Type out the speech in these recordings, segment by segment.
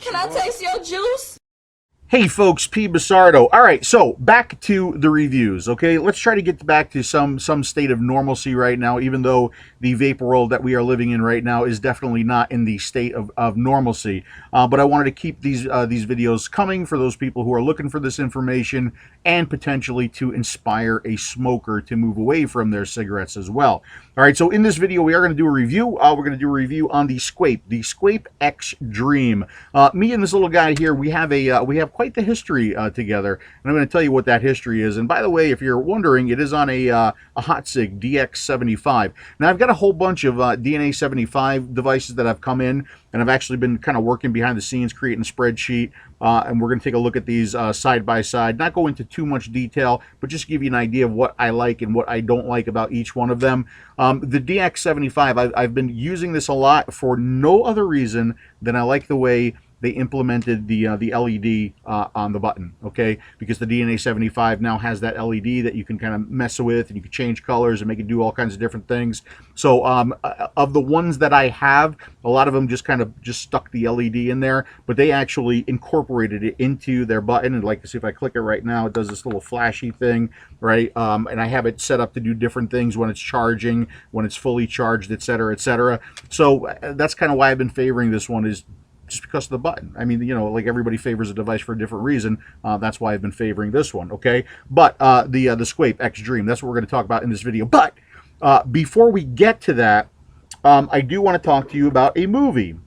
Can I taste your juice? Hey folks, PBusardo. All right, so back to the reviews, okay? Let's try to get back to some state of normalcy right now, even though the vapor world that we are living in right now is definitely not in the state of normalcy. But I wanted to keep these videos coming for those people who are looking for this information and potentially to inspire a smoker to move away from their cigarettes as well. All right, so in this video, we are going to do a review. We're going to do a review on the Squape X Dream. Me and this little guy here, we have quite the history together, and I'm going to tell you what that history is. And by the way, if you're wondering, it is on a Hot Sig DX75. Now, I've got a whole bunch of DNA 75 devices that have come in, and I've actually been kind of working behind the scenes, creating a spreadsheet, and we're going to take a look at these side by side. Not go into too much detail, but just give you an idea of what I like and what I don't like about each one of them. The DX75, I've been using this a lot for no other reason than I like the way they implemented the LED on the button, okay? Because the DNA 75 now has that LED that you can kind of mess with, and you can change colors and make it do all kinds of different things. So of the ones that I have, a lot of them just stuck the LED in there, but they actually incorporated it into their button. And like, see if I click it right now, it does this little flashy thing, right? And I have it set up to do different things when it's charging, when it's fully charged, etc., etc. So that's kind of why I've been favoring this one, is just because of the button. I mean, you know, like everybody favors a device for a different reason. That's why I've been favoring this one, okay? But the Squape X Dream, that's what we're going to talk about in this video. But before we get to that, I do want to talk to you about a movie.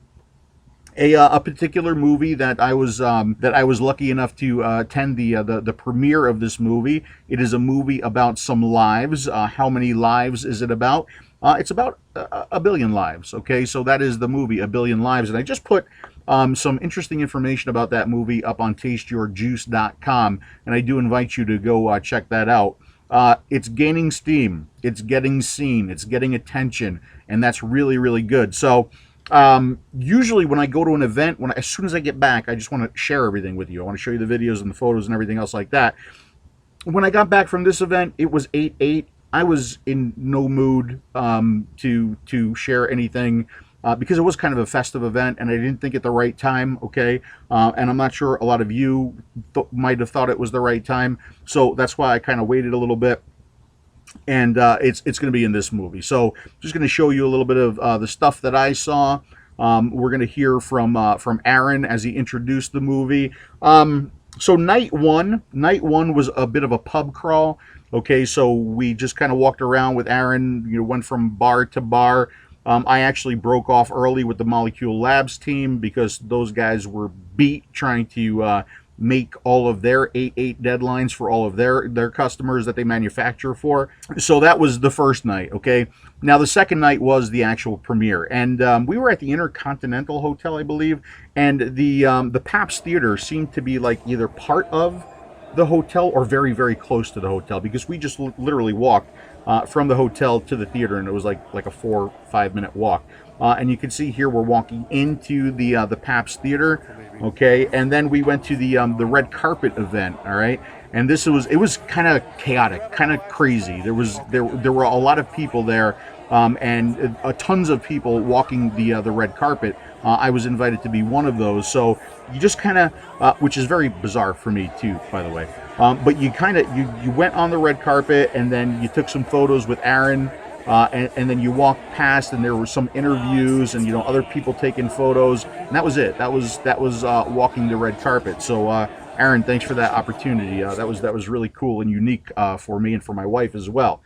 A particular movie that I was lucky enough to attend the premiere of this movie. It is a movie about some lives. How many lives is it about? It's about a billion lives. Okay, so that is the movie, A Billion Lives, and I just put some interesting information about that movie up on tasteyourjuice.com, and I do invite you to go check that out. It's gaining steam, it's getting seen, it's getting attention, and that's really, really good. So usually when I go to an event, as soon as I get back, I just want to share everything with you. I want to show you the videos and the photos and everything else like that. When I got back from this event, it was 8/8. I was in no mood to share anything because it was kind of a festive event, and I didn't think at the right time, okay? And I'm not sure a lot of you might have thought it was the right time, so that's why I kind of waited a little bit. And it's going to be in this movie. So just going to show you a little bit of the stuff that I saw. We're going to hear from Aaron as he introduced the movie. So night one was a bit of a pub crawl. Okay, so we just kind of walked around with Aaron, you know, went from bar to bar. I actually broke off early with the Molecule Labs team because those guys were beat trying to make all of their 8/8 deadlines for all of their customers that they manufacture for. So that was the first night, okay? Now the second night was the actual premiere, and we were at the Intercontinental Hotel, I believe, and the Pabst Theater seemed to be like either part of the hotel or very, very close to the hotel, because we just literally walked from the hotel to the theater, and it was like a 4 or 5 minute walk. And you can see here we're walking into the Pabst Theater, okay, and then we went to the red carpet event, all right. And it was kind of chaotic, kind of crazy. There were a lot of people there, and tons of people walking the red carpet. I was invited to be one of those, so you just kind of, which is very bizarre for me too, by the way. But you kind of you went on the red carpet, and then you took some photos with Aaron. And then you walked past, and there were some interviews, and other people taking photos, and that was it. That was walking the red carpet. So Aaron, thanks for that opportunity. That was really cool and unique for me and for my wife as well.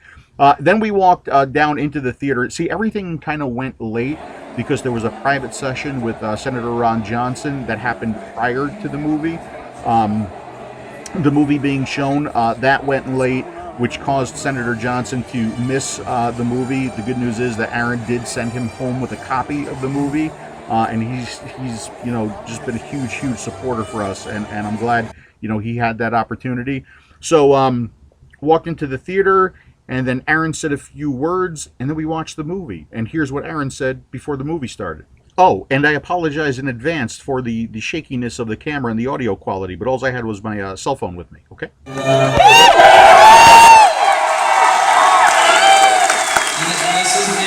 Then we walked down into the theater. See, everything kind of went late because there was a private session with Senator Ron Johnson that happened prior to the movie. The movie being shown, that went late, which caused Senator Johnson to miss the movie. The good news is that Aaron did send him home with a copy of the movie, and he's just been a huge supporter for us, and I'm glad he had that opportunity. So walked into the theater, and then Aaron said a few words, and then we watched the movie. And here's what Aaron said before the movie started. Oh, and I apologize in advance for the shakiness of the camera and the audio quality, but all I had was my cell phone with me, okay? This is the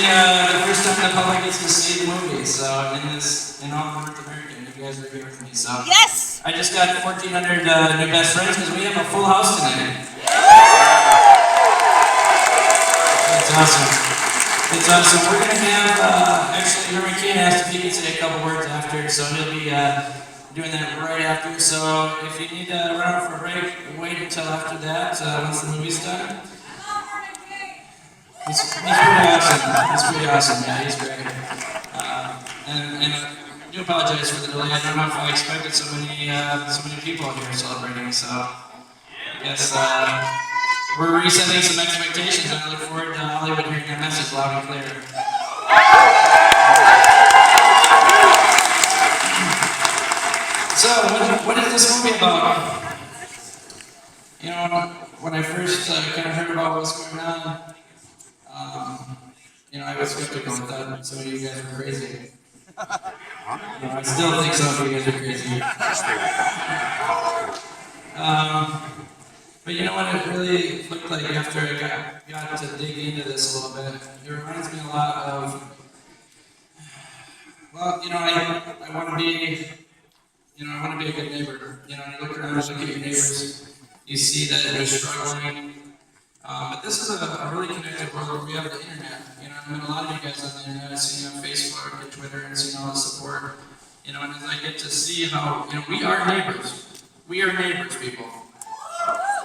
first time the public gets to see the movie, so in all North America. You guys are here with me, so. Yes! I just got 1,400 new best friends because we have a full house tonight. It's awesome. It's awesome. We're going to have, actually, Herman Keen asked if he could say a couple words after, so he'll be doing that right after. So if you need to run out for a break, wait until after that, once the movie's done. He's pretty awesome. He's pretty awesome. Yeah, he's great. And I do apologize for the delay. I don't know if I expected so many people here celebrating. So I guess we're resetting some expectations, and I look forward to Hollywood hearing that message loud and clear. So, what is this movie about? You know, when I first kind of heard about what's going on, you know, I was skeptical. I thought some of you guys were crazy. You know, I still think some of you guys are crazy. But you know what it really looked like after I got to dig into this a little bit? It reminds me a lot of, well, you know, I want to be, you know, I want to be a good neighbor. You know, you look around and look at your neighbors, you see that they're struggling. But this is a really connected world where we have the internet. You know, I mean, a lot of you guys on the internet, I've seen you on Facebook and Twitter and seen all the support. You know, and as I get to see how, you know, we are neighbors. We are neighbors, people.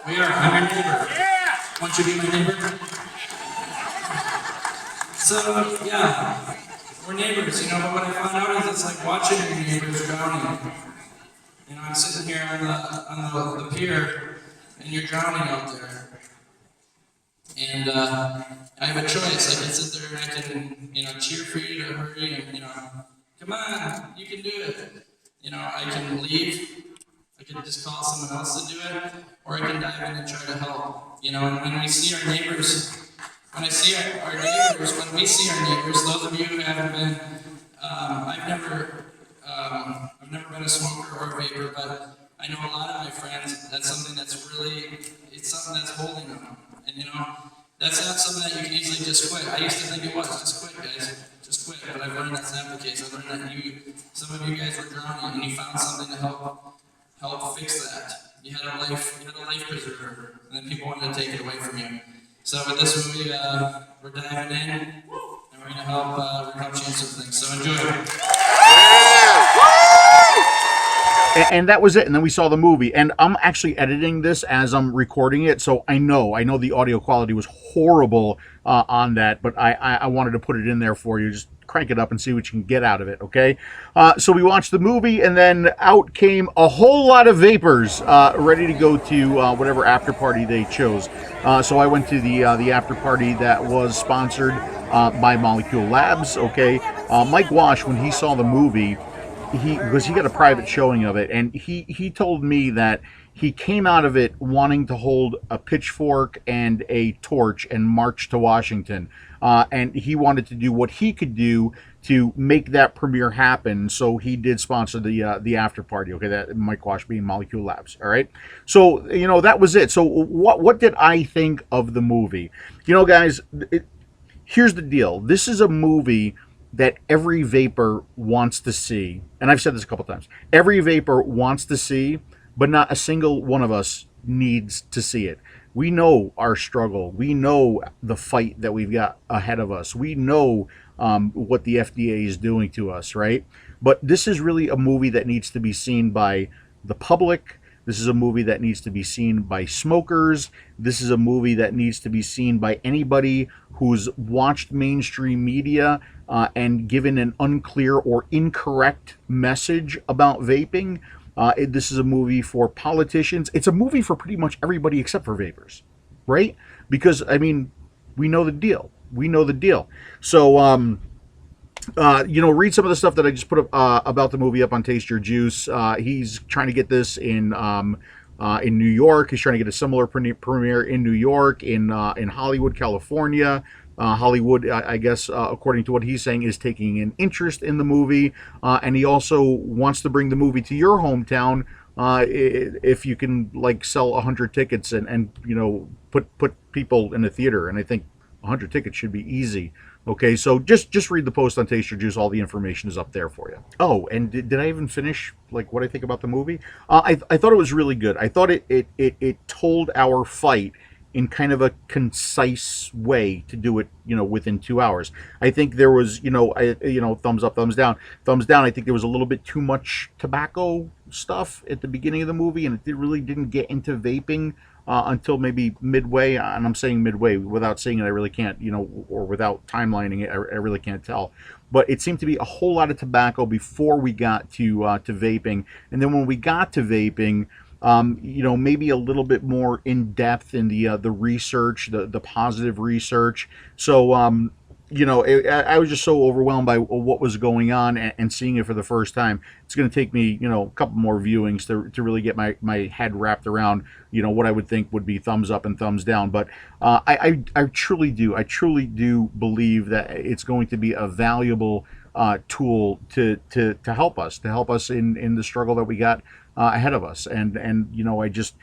We are. I'm your neighbor. Want you to be my neighbor? So, yeah, we're neighbors, you know, but what I found out is it's like watching your neighbors drowning. You know, I'm sitting here on the pier, and you're drowning out there. And I have a choice. I can sit there and I can, you know, cheer for you to hurry and, you know, come on, you can do it. You know, I can leave. I can just call someone else to do it, or I can dive in and try to help. You know, and when we see our neighbors, when we see our neighbors, those of you who haven't been, I've never been a smoker or a vapor, but I know a lot of my friends, that's something that's really, it's something that's holding them. And you know, that's not something that you can easily just quit. I used to think it was, just quit guys, just quit, but I've learned that's not the case. I've learned that some of you guys were drowning and you found something to help fix that. You had a life preserver, and then people wanted to take it away from you. So with this movie, we're diving in, and we're gonna help change some things. So enjoy it. And that was it. And then we saw the movie. And I'm actually editing this as I'm recording it, so I know the audio quality was horrible on that, but I wanted to put it in there for you. Just crank it up and see what you can get out of it, okay? So we watched the movie, and then out came a whole lot of vapors ready to go to whatever after party they chose. So I went to the after party that was sponsored by Molecule Labs, okay? Mike Wash, when he saw the movie, because he got a private showing of it, and he told me that he came out of it wanting to hold a pitchfork and a torch and march to Washington, and he wanted to do what he could do to make that premiere happen. So he did sponsor the after party. Okay, that Mike Wash being Molecule Labs. All right, so you know that was it. So what did I think of the movie? You know, guys, here's the deal. This is a movie that every vapor wants to see, and I've said this a couple times. Every vapor wants to see, but not a single one of us needs to see it. We know our struggle. We know the fight that we've got ahead of us. We know what the FDA is doing to us, right? But this is really a movie that needs to be seen by the public. This is a movie that needs to be seen by smokers. This is a movie that needs to be seen by anybody who's watched mainstream media and given an unclear or incorrect message about vaping. This is a movie for politicians. It's a movie for pretty much everybody except for vapors, right? Because, I mean, we know the deal. We know the deal. So, you know, read some of the stuff that I just put up about the movie up on Taste Your Juice. He's trying to get this in New York. He's trying to get a similar premiere in New York, in Hollywood, California. Hollywood, I guess, according to what he's saying, is taking an interest in the movie, and he also wants to bring the movie to your hometown if you can, like, sell 100 tickets and you know, put people in the theater. And I think 100 tickets should be easy. Okay, so just read the post on Taster Juice. All the information is up there for you. Oh, and did I even finish like what I think about the movie? I thought it was really good. I thought it told our fight in kind of a concise way to do it, within 2 hours. I think there was, thumbs up, thumbs down, thumbs down. I think there was a little bit too much tobacco stuff at the beginning of the movie, and it really didn't get into vaping until maybe midway. And I'm saying midway without saying it. I really can't, or without timelining it, I really can't tell. But it seemed to be a whole lot of tobacco before we got to vaping, and then when we got to vaping, maybe a little bit more in depth in the research, the positive research. So, I was just so overwhelmed by what was going on, and seeing it for the first time. It's going to take me, a couple more viewings to really get my head wrapped around, what I would think would be thumbs up and thumbs down. But I truly do believe that it's going to be a valuable tool to help us in the struggle that we got ahead of us. And I just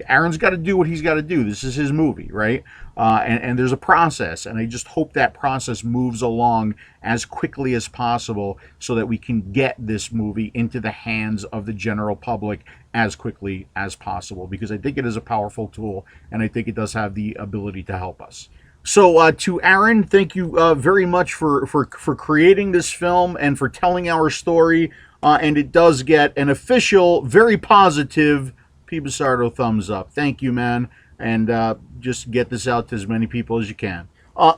Aaron's got to do what he's got to do. This is his movie, right? And there's a process, and I just hope that process moves along as quickly as possible so that we can get this movie into the hands of the general public as quickly as possible, because I think it is a powerful tool, and I think it does have the ability to help us. So to Aaron, thank you very much for creating this film and for telling our story. And it does get an official, very positive PBusardo thumbs up. Thank you, man. And just get this out to as many people as you can.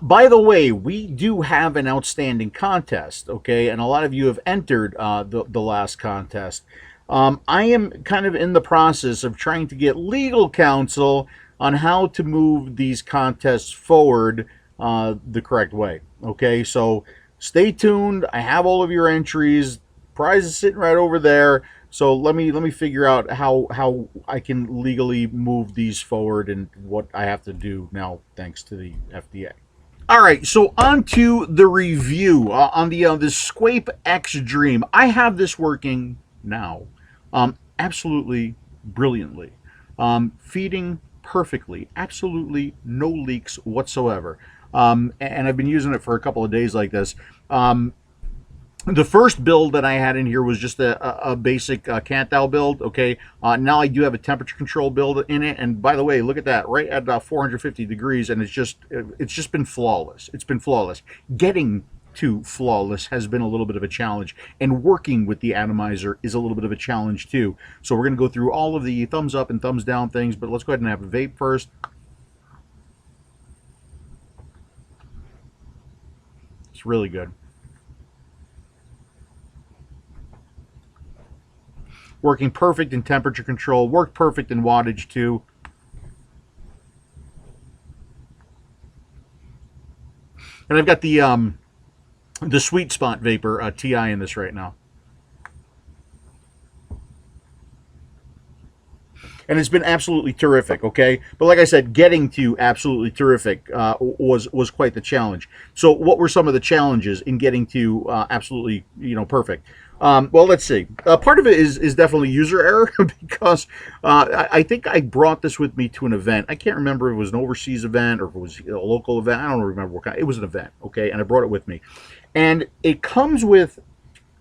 By the way, we do have an outstanding contest, okay? And a lot of you have entered the last contest. I am kind of in the process of trying to get legal counsel on how to move these contests forward the correct way, okay? So stay tuned. I have all of your entries. Prize is sitting right over there. So let me figure out how I can legally move these forward and what I have to do now, thanks to the FDA. All right, so on to the review on the Squape X Dream. I have this working now, absolutely brilliantly, feeding perfectly, absolutely no leaks whatsoever, and I've been using it for a couple of days like this. The first build that I had in here was just a basic Cantal build, okay? Now I do have a temperature control build in it, and by the way, look at that, right at 450 degrees, and it's just been flawless. It's been flawless. Getting to flawless has been a little bit of a challenge, and working with the atomizer is a little bit of a challenge too. So we're going to go through all of the thumbs up and thumbs down things, but let's go ahead and have a vape first. It's really good. Working perfect in temperature control, worked perfect in wattage too. And I've got the Sweet Spot Vapor TI in this right now. And it's been absolutely terrific, okay? But like I said, getting to absolutely terrific was quite the challenge. So what were some of the challenges in getting to absolutely, perfect? Well, let's see. Part of it is definitely user error because I think I brought this with me to an event. I can't remember if it was an overseas event or if it was a local event. I don't remember what kind. It was an event, okay? And I brought it with me. And it comes with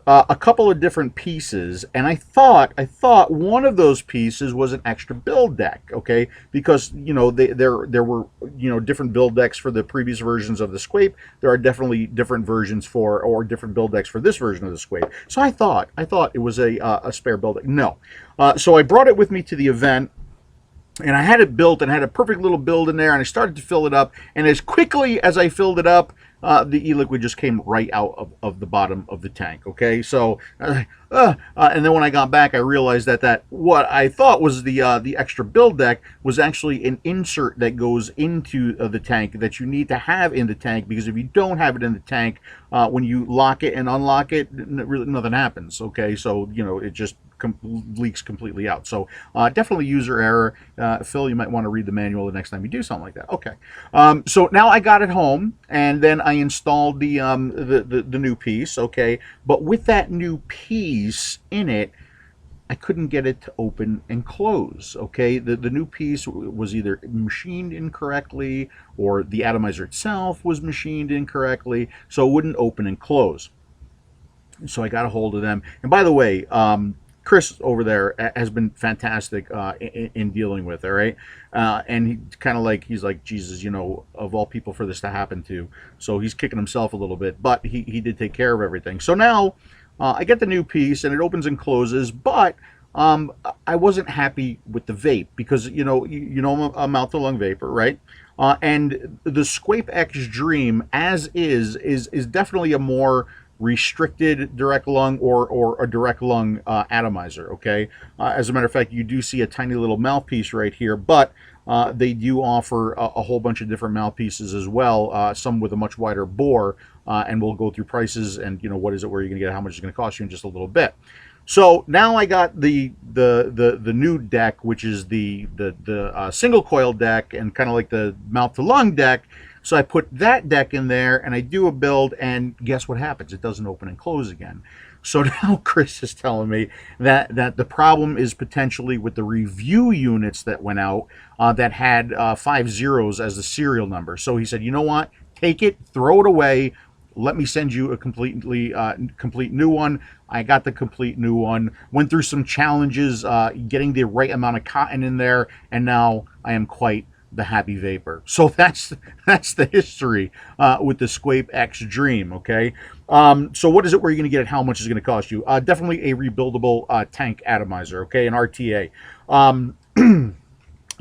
a couple of different pieces, and I thought one of those pieces was an extra build deck, okay? Because there were different build decks for the previous versions of the Squape. There are definitely different versions or different build decks for this version of the Squape. So I thought it was a spare build deck. No, so I brought it with me to the event. And I had it built and had a perfect little build in there, and I started to fill it up. And as quickly as I filled it up, the e-liquid just came right out of the bottom of the tank, okay? So, and then when I got back, I realized that what I thought was the extra build deck was actually an insert that goes into the tank that you need to have in the tank, because if you don't have it in the tank, when you lock it and unlock it, really nothing happens, okay? So, it just leaks completely out. So definitely user error. Phil, you might want to read the manual the next time you do something like that. Okay. So now I got it home, and then I installed the new piece. Okay. But with that new piece in it, I couldn't get it to open and close. Okay, the new piece was either machined incorrectly or the atomizer itself was machined incorrectly, so it wouldn't open and close. So I got a hold of them. And by the way, Chris over there has been fantastic in dealing with it, right? And he kind of like, he's like, Jesus, you know, of all people for this to happen to. So he's kicking himself a little bit, but he did take care of everything. So now I get the new piece and it opens and closes, but I wasn't happy with the vape because, you know, I'm a mouth-to-lung vapor, right? And the Squape X Dream, as is definitely a more restricted direct lung or a direct lung atomizer. Okay, as a matter of fact, you do see a tiny little mouthpiece right here, but they do offer a whole bunch of different mouthpieces as well, some with a much wider bore, and we'll go through prices and, you know, what is it, where you're gonna get, how much it's gonna cost you in just a little bit. So now I got the new deck, which is the single coil deck and kind of like the mouth to lung deck. So I put that deck in there and I do a build, and guess what happens? It doesn't open and close again. So now Chris is telling me that the problem is potentially with the review units that went out that had 5 zeros as the serial number. So he said, you know what? Take it, throw it away. Let me send you a complete new one. I got the complete new one. Went through some challenges getting the right amount of cotton in there, and now I am quite the happy vapor. So that's the history with the Squape X Dream. Okay, so what is it? Where are you going to get it? How much is it going to cost you? Definitely a rebuildable tank atomizer. Okay, an RTA.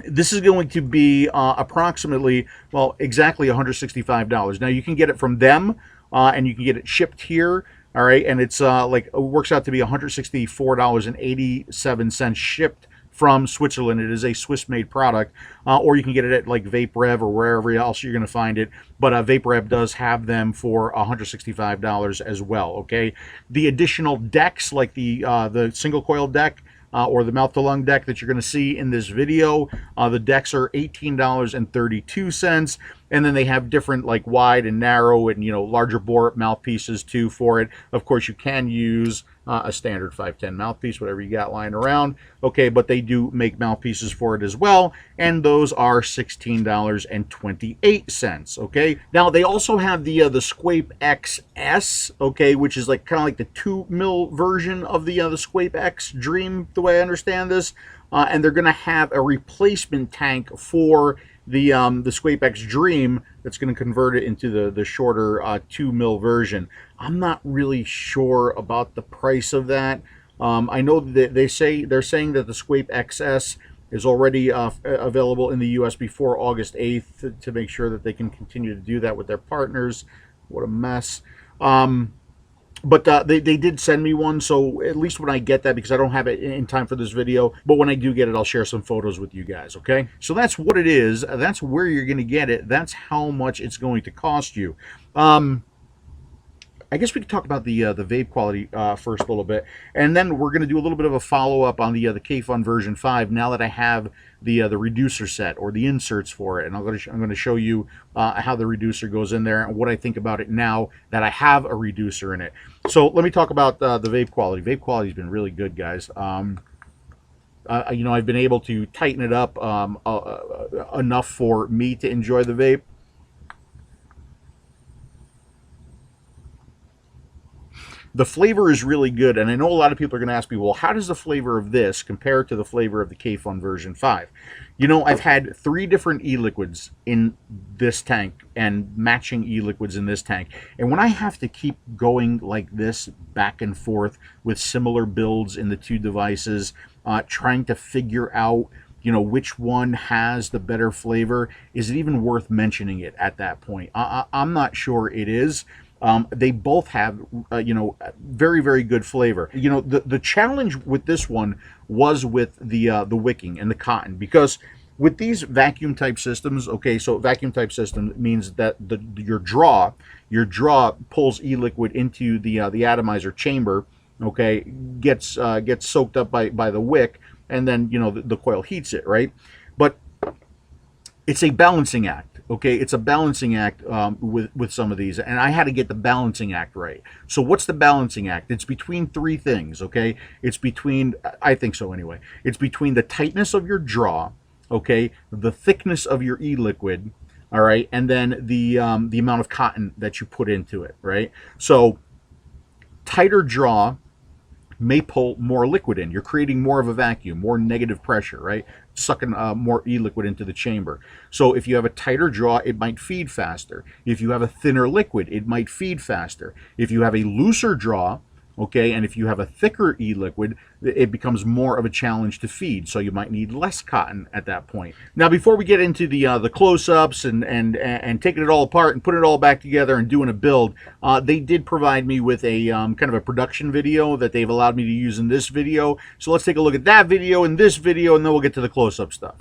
This is going to be approximately, well, exactly $165. Now you can get it from them, and you can get it shipped here. All right, and it's like, it works out to be $164.87 shipped from Switzerland. It is a Swiss-made product, or you can get it at like VapeRev or wherever else you're going to find it. But VapeRev does have them for $165 as well. Okay, the additional decks, like the single coil deck, or the mouth to lung deck that you're going to see in this video, the decks are $18.32, and then they have different like wide and narrow and, you know, larger bore mouthpieces too for it. Of course, you can use a standard 510 mouthpiece, whatever you got lying around. Okay, but they do make mouthpieces for it as well, and those are $16.28. Okay, now they also have the Squape XS, okay, which is like kind of like the 2 mil version of the Squape X Dream, the way I understand this, and they're going to have a replacement tank for the Squape X Dream that's going to convert it into the shorter 2 mil version. I'm not really sure about the price of that. I know that they're saying that the Squape XS is already available in the US before August 8th to make sure that they can continue to do that with their partners. What a mess. But they did send me one, so at least when I get that, because I don't have it in time for this video, but when I do get it, I'll share some photos with you guys, okay? So that's what it is. That's where you're going to get it. That's how much it's going to cost you. I guess we could talk about the vape quality first a little bit, and then we're going to do a little bit of a follow-up on the Kayfun version 5 now that I have the reducer set, or the inserts for it, and I'm going to show you how the reducer goes in there and what I think about it now that I have a reducer in it. So let me talk about the vape quality. Vape quality has been really good, guys. You know, I've been able to tighten it up enough for me to enjoy the vape. The flavor is really good, and I know a lot of people are going to ask me, well, how does the flavor of this compare to the flavor of the Kayfun version 5? You know, I've had 3 different e-liquids in this tank and matching e-liquids in this tank, and when I have to keep going like this back and forth with similar builds in the 2 devices, trying to figure out, you know, which one has the better flavor, is it even worth mentioning it at that point? I'm not sure it is. They both have, you know, very, very good flavor. You know, the challenge with this one was with the wicking and the cotton, because with these vacuum type systems, okay, so vacuum type system means that your draw pulls e-liquid into the atomizer chamber, okay, gets soaked up by the wick, and then, you know, the coil heats it, right? But it's a balancing act. Okay, it's a balancing act with some of these, and I had to get the balancing act right. So what's the balancing act? It's between three things, okay? It's between, I think so anyway, it's between the tightness of your draw, okay, the thickness of your e-liquid, all right, and then the amount of cotton that you put into it, right? So tighter draw may pull more liquid in. You're creating more of a vacuum, more negative pressure, right? Sucking more e-liquid into the chamber. So if you have a tighter draw, it might feed faster. If you have a thinner liquid, it might feed faster. If you have a looser draw, okay, and if you have a thicker e-liquid, it becomes more of a challenge to feed, so you might need less cotton at that point. Now, before we get into the close-ups and taking it all apart and putting it all back together and doing a build, they did provide me with a kind of a production video that they've allowed me to use in this video. So let's take a look at that video and this video, and then we'll get to the close-up stuff.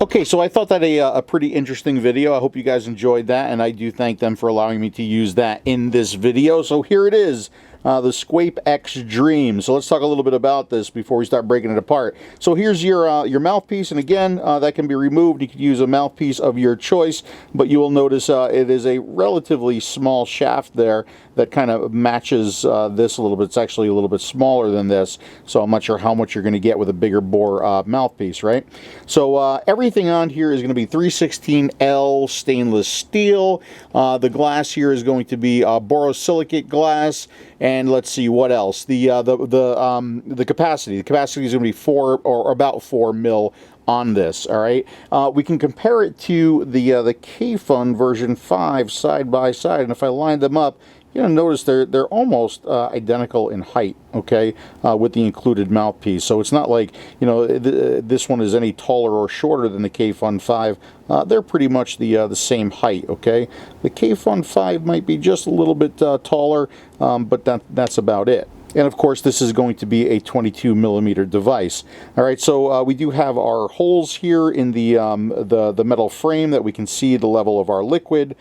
Okay, so I thought that a pretty interesting video. I hope you guys enjoyed that, and I do thank them for allowing me to use that in this video. So here it is, the Squape X Dream. So let's talk a little bit about this before we start breaking it apart. So here's your mouthpiece, and again, that can be removed. You could use a mouthpiece of your choice, but you will notice it is a relatively small shaft there that kind of matches this a little bit. It's actually a little bit smaller than this, so I'm not sure how much you're going to get with a bigger bore mouthpiece, right? So everything on here is going to be 316L stainless steel. The glass here is going to be borosilicate glass, and let's see what else. The capacity. The capacity is going to be 4 or about 4 mil on this. All right, we can compare it to the Kayfun version 5 side by side, and if I line them up, you're going to notice they're almost identical in height, okay, with the included mouthpiece. So it's not like, you know, this one is any taller or shorter than the Kayfun 5. They're pretty much the same height, okay? The Kayfun 5 might be just a little bit taller, but that's about it. And of course, this is going to be a 22 millimeter device. All right, so we do have our holes here in the metal frame that we can see the level of our liquid.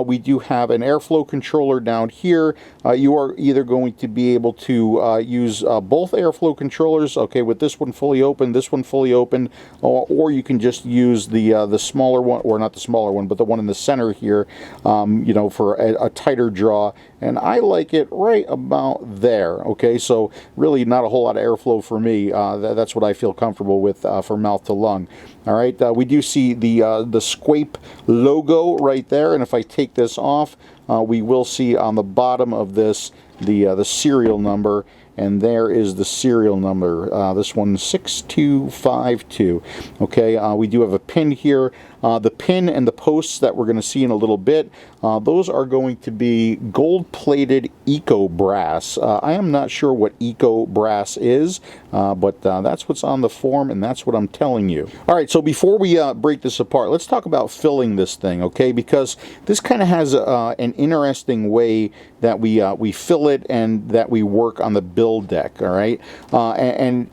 We do have an airflow controller down here. You are either going to be able to use both airflow controllers, okay, with this one fully open, this one fully open, or you can just use the smaller one, or not the smaller one, but the one in the center here, you know, for a tighter draw. And I like it right about there, okay? So really not a whole lot of airflow for me. That's what I feel comfortable with for mouth to lung. All right, we do see the Squape logo right there, and if I take this off, we will see on the bottom of this the serial number, and there is the serial number. This one's 6252. Okay, we do have a pin here. The pin and the posts that we're going to see in a little bit, those are going to be gold-plated eco brass. I am not sure what eco brass is, but that's what's on the form, and that's what I'm telling you. All right, so before we break this apart, let's talk about filling this thing, okay? Because this kind of has an interesting way that we fill it and that we work on the build deck, all right? And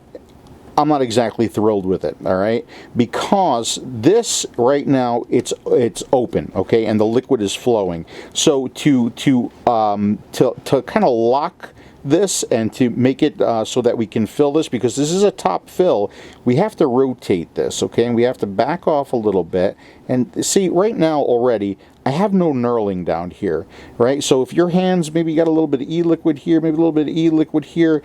I'm not exactly thrilled with it, all right? Because this right now it's open, okay, and the liquid is flowing. So to kind of lock this and to make it so that we can fill this, because this is a top fill, we have to rotate this, okay, and we have to back off a little bit. And see, right now already I have no knurling down here, right? So if your hands maybe got a little bit of e-liquid here, maybe a little bit of e-liquid here,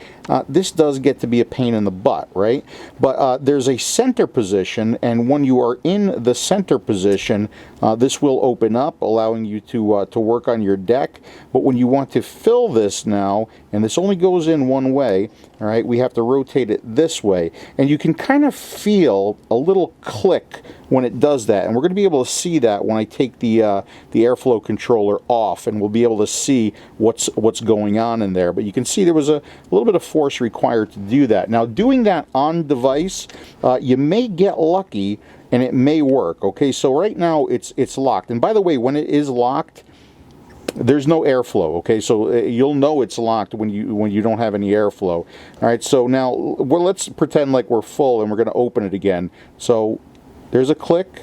this does get to be a pain in the butt, right? But there's a center position, and when you are in the center position, this will open up, allowing you to work on your deck. But when you want to fill this now, and this only goes in one way, all right, we have to rotate it this way. And you can kind of feel a little click when it does that, and we're going to be able to see that when I take the airflow controller off, and we'll be able to see what's going on in there. But you can see there was a little bit of force required to do that. Now, doing that on device, you may get lucky and it may work. Okay, so right now it's locked, and by the way, when it is locked, there's no airflow, okay? So you'll know it's locked when you don't have any airflow. All right, so now let's pretend like we're full, and we're going to open it again. So there's a click,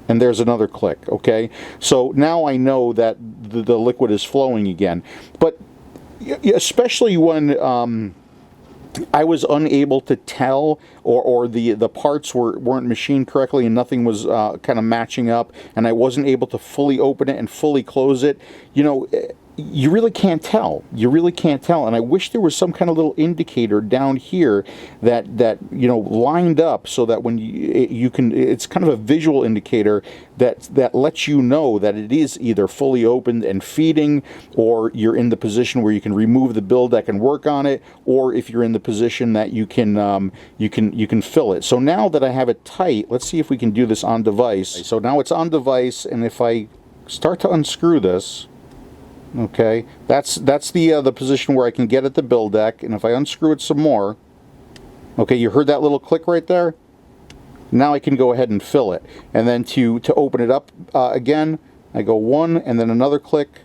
and there's another click, okay? So now I know that the liquid is flowing again. But especially when I was unable to tell, or the parts weren't machined correctly and nothing was kind of matching up, and I wasn't able to fully open it and fully close it, you know, you really can't tell. You really can't tell. And I wish there was some kind of little indicator down here that you know, lined up so that when you can, it's kind of a visual indicator that lets you know that it is either fully opened and feeding, or you're in the position where you can remove the build deck and work on it, or if you're in the position that you can fill it. So now that I have it tight, let's see if we can do this on device. So now it's on device, and if I start to unscrew this, okay, that's the position where I can get at the build deck, and if I unscrew it some more, okay, you heard that little click right there? Now I can go ahead and fill it. And then to open it up again, I go one, and then another click,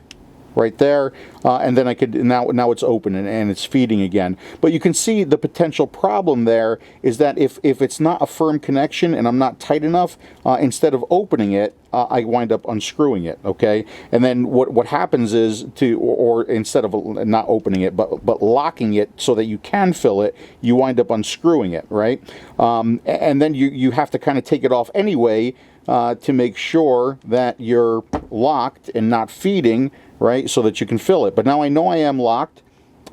right there, and then I could now it's open and it's feeding again. But you can see the potential problem there is that if it's not a firm connection and I'm not tight enough, instead of opening it, I wind up unscrewing it. Okay, and then what happens is or instead of not opening it but locking it so that you can fill it, you wind up unscrewing it, right? And then you have to kind of take it off anyway to make sure that you're locked and not feeding, right, so that you can fill it. But now I know I am locked,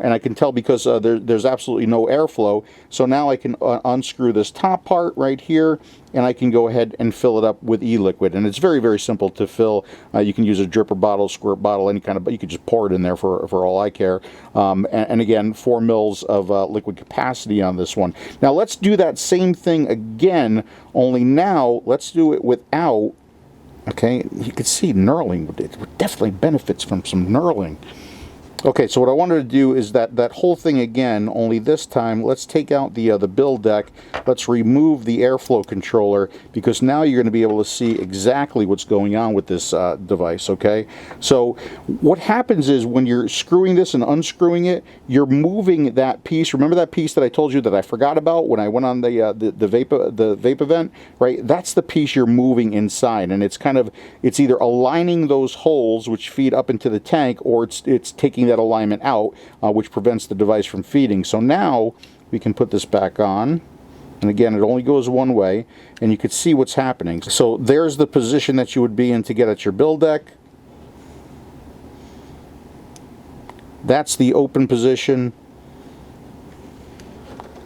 and I can tell because there's absolutely no airflow. So now I can unscrew this top part right here, and I can go ahead and fill it up with e-liquid. And it's very, very simple to fill. You can use a dripper bottle, squirt bottle, any kind of, but you could just pour it in there for all I care. And again, 4 mils of liquid capacity on this one. Now let's do that same thing again, only now let's do it without, okay, you can see knurling. It definitely benefits from some knurling. Okay, so what I wanted to do is that whole thing again, only this time, let's take out the build deck. Let's remove the airflow controller, because now you're going to be able to see exactly what's going on with this device, okay? So what happens is when you're screwing this and unscrewing it, you're moving that piece. Remember that piece that I told you that I forgot about when I went on the vape event, right? That's the piece you're moving inside, and it's either aligning those holes which feed up into the tank, or it's taking that alignment out, which prevents the device from feeding. So now we can put this back on, and again it only goes one way, and you can see what's happening. So there's the position that you would be in to get at your build deck. That's the open position.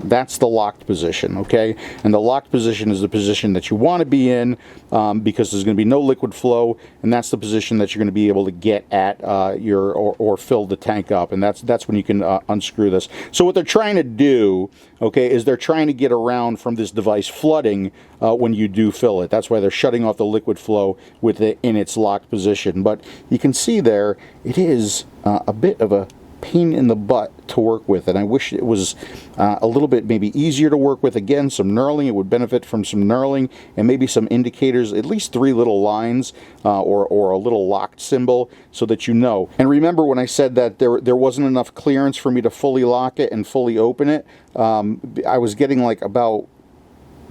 That's the locked position, okay? And the locked position is the position that you want to be in, because there's going to be no liquid flow, and that's the position that you're going to be able to get at or fill the tank up, and that's when you can unscrew this. So what they're trying to do, okay, is they're trying to get around from this device flooding when you do fill it. That's why they're shutting off the liquid flow with it in its locked position. But you can see there, it is a bit of a pain in the butt to work with, and I wish it was a little bit maybe easier to work with. Again, some knurling, it would benefit from some knurling, and maybe some indicators, at least 3 little lines or a little locked symbol, so that you know. And remember when I said that there wasn't enough clearance for me to fully lock it and fully open it, I was getting like about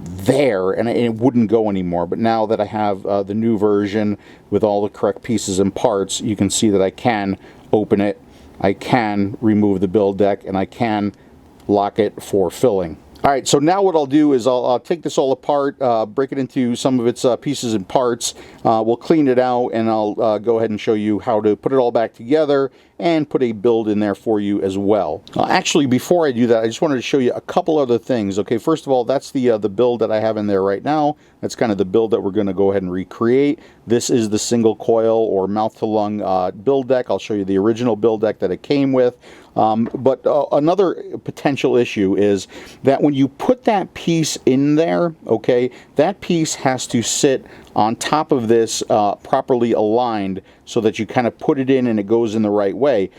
there, and it wouldn't go anymore. But now that I have the new version with all the correct pieces and parts, you can see that I can open it, I can remove the build deck, and I can lock it for filling. Alright, so now what I'll do is I'll take this all apart, break it into some of its pieces and parts. We'll clean it out, and I'll go ahead and show you how to put it all back together and put a build in there for you as well. Actually, before I do that, I just wanted to show you a couple other things. Okay, first of all, that's the build that I have in there right now. That's kind of the build that we're going to go ahead and recreate. This is the single coil or mouth-to-lung build deck. I'll show you the original build deck that it came with. But another potential issue is that when you put that piece in there, okay, that piece has to sit on top of this properly aligned, so that you kind of put it in and it goes in the right way.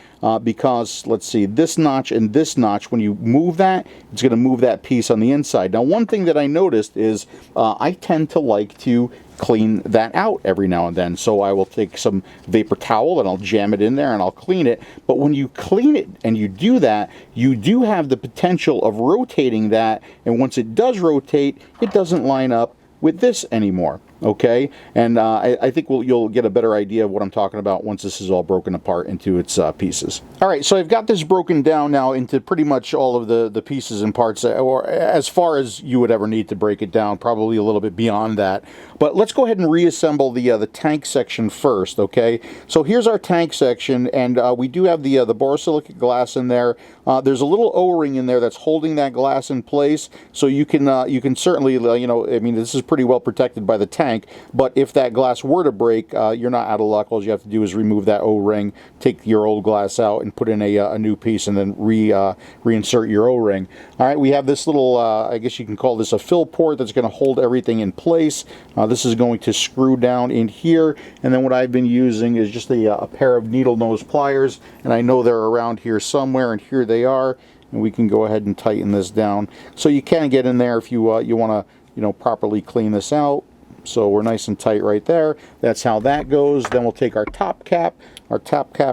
Because, let's see, this notch and this notch, when you move that, it's going to move that piece on the inside. Now, one thing that I noticed is I tend to like to clean that out every now and then. So I will take some vapor towel and I'll jam it in there and I'll clean it. But when you clean it and you do that, you do have the potential of rotating that, and once it does rotate, it doesn't line up with this anymore. Okay, and I think you'll get a better idea of what I'm talking about once this is all broken apart into its pieces. All right, so I've got this broken down now into pretty much all of the pieces and parts, or as far as you would ever need to break it down, probably a little bit beyond that. But let's go ahead and reassemble the tank section first, okay? So here's our tank section, and we do have the borosilicate glass in there. There's a little O-ring in there that's holding that glass in place, so you can certainly, you know, I mean, this is pretty well protected by the tank. But if that glass were to break, you're not out of luck. All you have to do is remove that O-ring, take your old glass out, and put in a new piece, and then reinsert your O-ring. All right, we have this little, I guess you can call this a fill port that's going to hold everything in place. This is going to screw down in here, and then what I've been using is just a pair of needle nose pliers, and I know they're around here somewhere, and here they are, and we can go ahead and tighten this down. So you can get in there if you want to, you know, properly clean this out. So we're nice and tight right there. That's how that goes. Then we'll take our top cap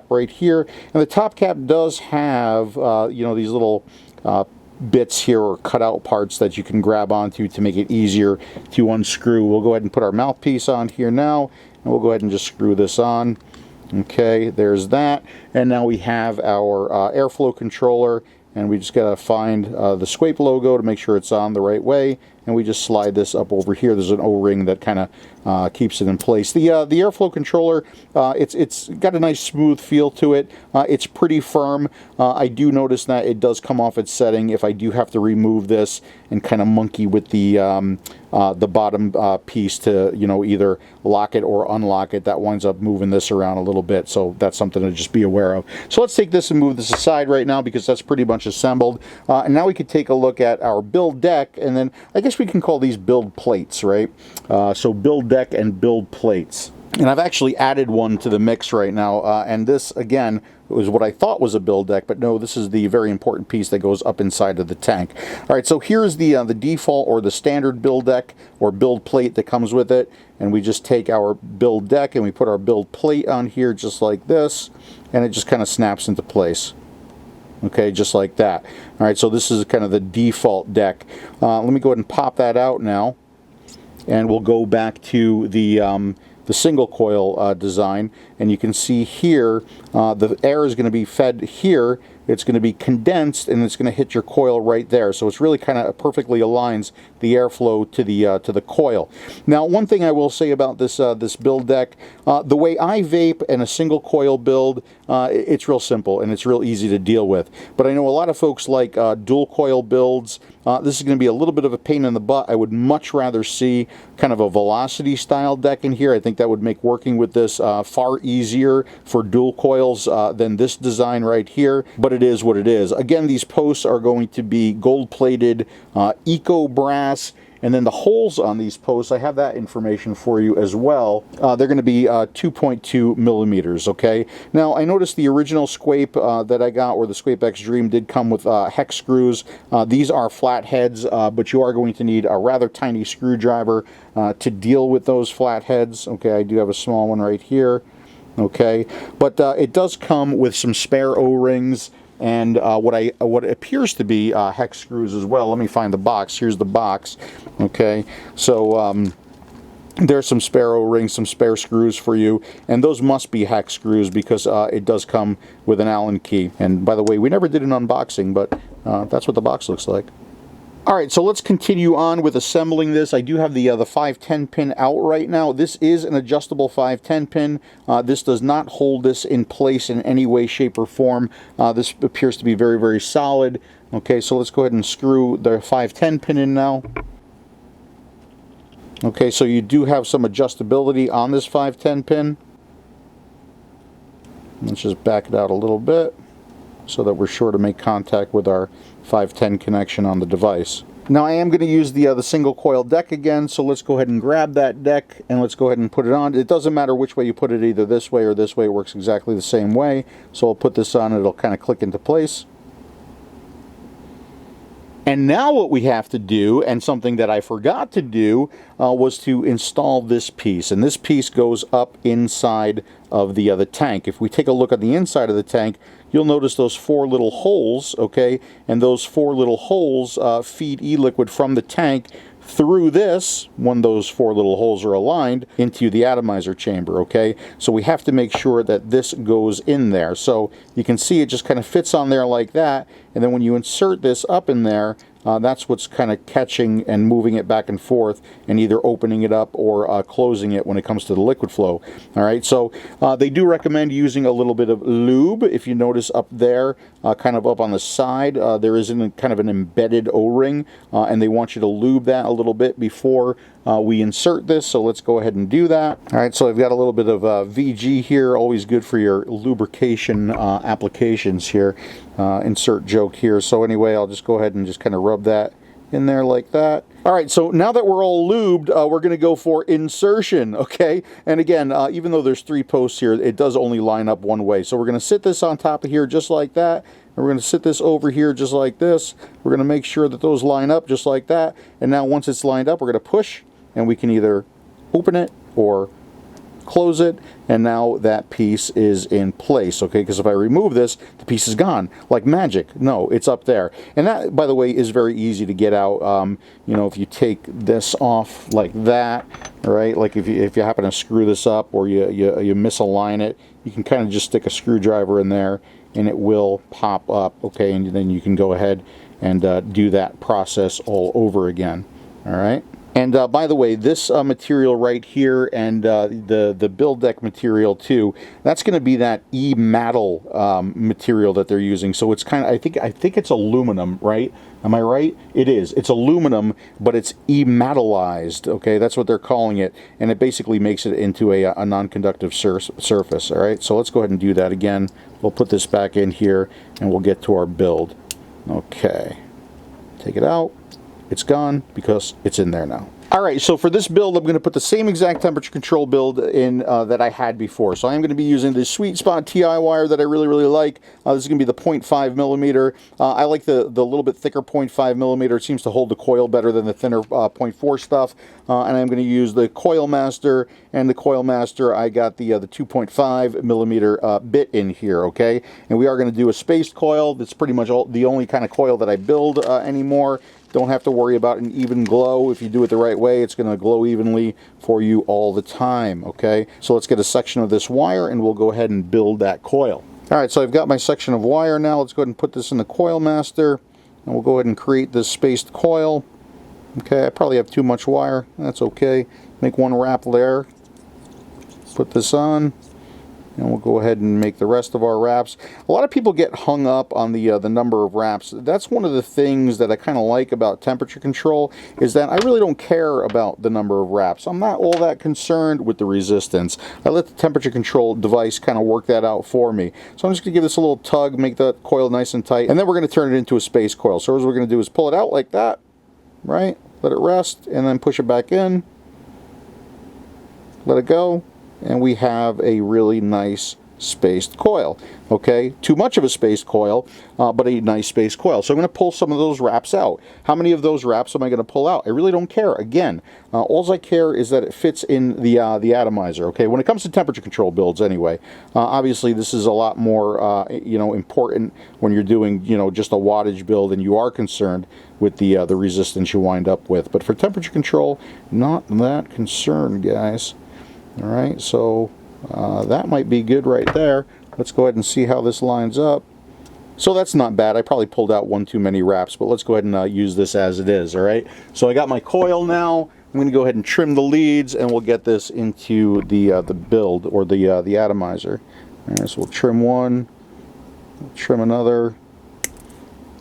right here. And the top cap does have, you know, these little bits here or cutout parts that you can grab onto to make it easier to unscrew. We'll go ahead and put our mouthpiece on here now, and we'll go ahead and just screw this on. Okay, there's that. And now we have our airflow controller, and we just got to find the Squape logo to make sure it's on the right way, and we just slide this up over here. There's an O-ring that kind of keeps it in place. The airflow controller, it's got a nice smooth feel to it. It's pretty firm. I do notice that it does come off its setting if I do have to remove this and kind of monkey with the bottom piece to, you know, either lock it or unlock it. That winds up moving this around a little bit, so that's something to just be aware of. So let's take this and move this aside right now because that's pretty much assembled. And now we could take a look at our build deck, and then I guess we can call these build plates, right? So build deck and build plates. And I've actually added one to the mix right now, and this, again, was what I thought was a build deck, but no, this is the very important piece that goes up inside of the tank. All right, so here's the default or the standard build deck or build plate that comes with it, and we just take our build deck and we put our build plate on here just like this, and it just kind of snaps into place. Okay, just like that. All right, so this is kind of the default deck. Let me go ahead and pop that out now, and we'll go back to the single coil design, and you can see here the air is going to be fed here. It's going to be condensed, and it's going to hit your coil right there. So it's really kind of perfectly aligns the airflow to the coil. Now, one thing I will say about this this build deck, the way I vape in a single coil build, it's real simple and it's real easy to deal with. But I know a lot of folks like dual coil builds. This is going to be a little bit of a pain in the butt. I would much rather see kind of a velocity style deck in here. I think that would make working with this far easier for dual coils than this design right here. But it is what it is. Again, these posts are going to be gold plated eco brass, and then the holes on these posts, I have that information for you as well. They're going to be 2.2 millimeters, okay? Now, I noticed the original Squape that I got, or the Squape X Dream, did come with hex screws. These are flat heads, but you are going to need a rather tiny screwdriver to deal with those flat heads. Okay, I do have a small one right here. Okay, but it does come with some spare O-rings and what appears to be hex screws as well. Let me find the box. Here's the box. Okay, so there's some spare O-rings, some spare screws for you, and those must be hex screws because it does come with an Allen key. And by the way, we never did an unboxing, but that's what the box looks like. Alright, so let's continue on with assembling this. I do have the 510 pin out right now. This is an adjustable 510 pin. This does not hold this in place in any way, shape, or form. This appears to be very, very solid. Okay, so let's go ahead and screw the 510 pin in now. Okay, so you do have some adjustability on this 510 pin. Let's just back it out a little bit so that we're sure to make contact with our 510 connection on the device. Now I am going to use the single coil deck again, so let's go ahead and grab that deck and let's go ahead and put it on. It doesn't matter which way you put it, either this way or this way, it works exactly the same way. So I'll put this on, it'll kind of click into place. And now what we have to do, and something that I forgot to do, was to install this piece. And this piece goes up inside of the tank. If we take a look at the inside of the tank, you'll notice those 4 little holes, okay? And those 4 little holes feed e-liquid from the tank through this, when those 4 little holes are aligned, into the atomizer chamber, okay? So we have to make sure that this goes in there. So you can see it just kind of fits on there like that, and then when you insert this up in there, that's what's kind of catching and moving it back and forth and either opening it up or closing it when it comes to the liquid flow. All right, so they do recommend using a little bit of lube. If you notice up there, kind of up on the side, there is kind of an embedded O-ring, and they want you to lube that a little bit before we insert this, so let's go ahead and do that. All right, so I've got a little bit of VG here, always good for your lubrication applications here. Insert joke here. So anyway, I'll just go ahead and just kind of rub that in there like that. All right, so now that we're all lubed, we're going to go for insertion, okay? And again, even though there's 3 posts here, it does only line up one way. So we're going to sit this on top of here just like that, and we're going to sit this over here just like this. We're going to make sure that those line up just like that. And now once it's lined up, we're going to push, and we can either open it or close it, and now that piece is in place, okay? Because if I remove this, the piece is gone, like magic. No, it's up there. And that, by the way, is very easy to get out. You know, if you take this off like that, right? Like if you happen to screw this up or you misalign it, you can kind of just stick a screwdriver in there and it will pop up, okay? And then you can go ahead and do that process all over again, all right? And by the way, this material right here and the build deck material too, that's going to be that E-metal material that they're using. So it's kind of, I think it's aluminum, right? Am I right? It is. It's aluminum, but it's E-metallized, okay? That's what they're calling it. And it basically makes it into a non-conductive surface, all right? So let's go ahead and do that again. We'll put this back in here and we'll get to our build. Okay. Take it out. It's gone because it's in there now. All right, so for this build, I'm going to put the same exact temperature control build in that I had before. So I'm going to be using the Sweet Spot TI wire that I really, really like. This is going to be the 0.5 millimeter. I like the little bit thicker 0.5 millimeter. It seems to hold the coil better than the thinner 0.4 stuff. And I'm going to use the Coil Master. And the Coil Master, I got the 2.5 millimeter bit in here, okay? And we are going to do a spaced coil. That's pretty much the only kind of coil that I build anymore. Don't have to worry about an even glow. If you do it the right way, it's going to glow evenly for you all the time, okay? So let's get a section of this wire and we'll go ahead and build that coil. All right, so I've got my section of wire now. Let's go ahead and put this in the Coil Master and we'll go ahead and create this spaced coil. Okay, I probably have too much wire. That's okay. Make one wrap there. Put this on. And we'll go ahead and make the rest of our wraps. A lot of people get hung up on the number of wraps. That's one of the things that I kind of like about temperature control, is that I really don't care about the number of wraps. I'm not all that concerned with the resistance. I let the temperature control device kind of work that out for me. So I'm just going to give this a little tug, make the coil nice and tight, and then we're going to turn it into a space coil. So what we're going to do is pull it out like that, right? Let it rest, and then push it back in. Let it go. And we have a really nice spaced coil. Okay, too much of a spaced coil, but a nice spaced coil. So I'm going to pull some of those wraps out. How many of those wraps am I going to pull out? I really don't care. Again, all I care is that it fits in the atomizer. Okay, when it comes to temperature control builds, anyway, obviously this is a lot more important when you're doing just a wattage build and you are concerned with the resistance you wind up with. But for temperature control, not that concerned, guys. All right, so that might be good right there. Let's go ahead and see how this lines up. So that's not bad. I probably pulled out one too many wraps, but let's go ahead and use this as it is, all right? So I got my coil now. I'm going to go ahead and trim the leads, and we'll get this into the build, or the atomizer. All right, so we'll trim one, trim another.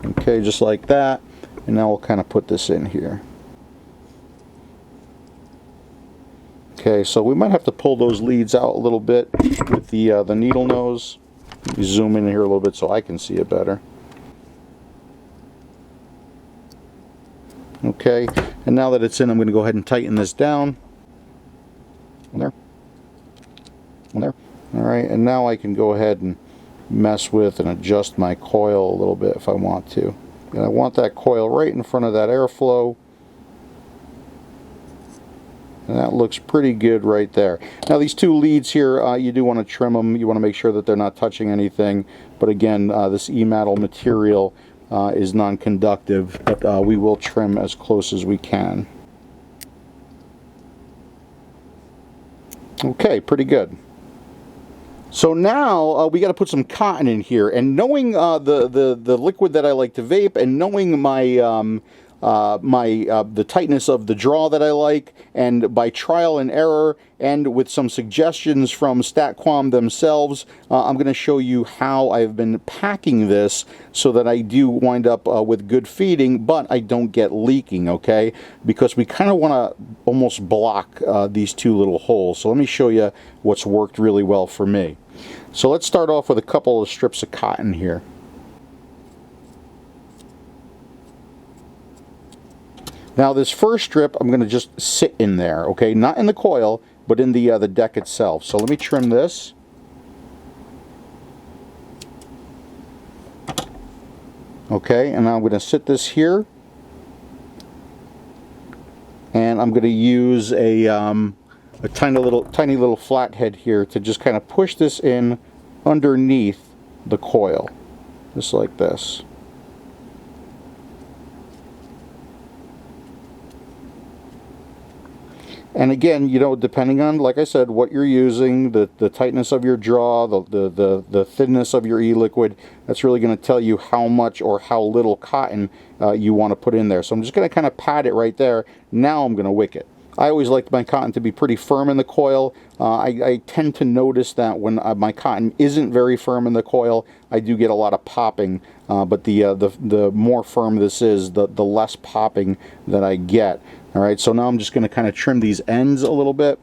Okay, just like that. And now we'll kind of put this in here. Okay, so we might have to pull those leads out a little bit with the needle nose. Let me zoom in here a little bit so I can see it better. Okay, and now that it's in, I'm going to go ahead and tighten this down. There. There. Alright, and now I can go ahead and mess with and adjust my coil a little bit if I want to. And I want that coil right in front of that airflow. And that looks pretty good right there. Now these two leads here, you do want to trim them. You want to make sure that they're not touching anything. But again, this E-metal material is non-conductive, but we will trim as close as we can. Okay, pretty good. So now we got to put some cotton in here, and knowing the liquid that I like to vape, and knowing my the tightness of the draw that I like, and by trial and error and with some suggestions from StatQuam themselves, I'm going to show you how I've been packing this so that I do wind up with good feeding, but I don't get leaking, okay? Because we kind of want to almost block these two little holes. So let me show you what's worked really well for me. So let's start off with a couple of strips of cotton here. Now this first strip, I'm going to just sit in there, okay? Not in the coil, but in the deck itself. So let me trim this. Okay, and now I'm going to sit this here. And I'm going to use a a tiny little flathead here to just kind of push this in underneath the coil, just like this. And again, you know, depending on, like I said, what you're using, the tightness of your jaw, the thinness of your e-liquid, that's really going to tell you how much or how little cotton you want to put in there. So I'm just going to kind of pat it right there. Now I'm going to wick it. I always like my cotton to be pretty firm in the coil. I tend to notice that when my cotton isn't very firm in the coil, I do get a lot of popping. But the more firm this is, the less popping that I get. All right, so now I'm just going to kind of trim these ends a little bit.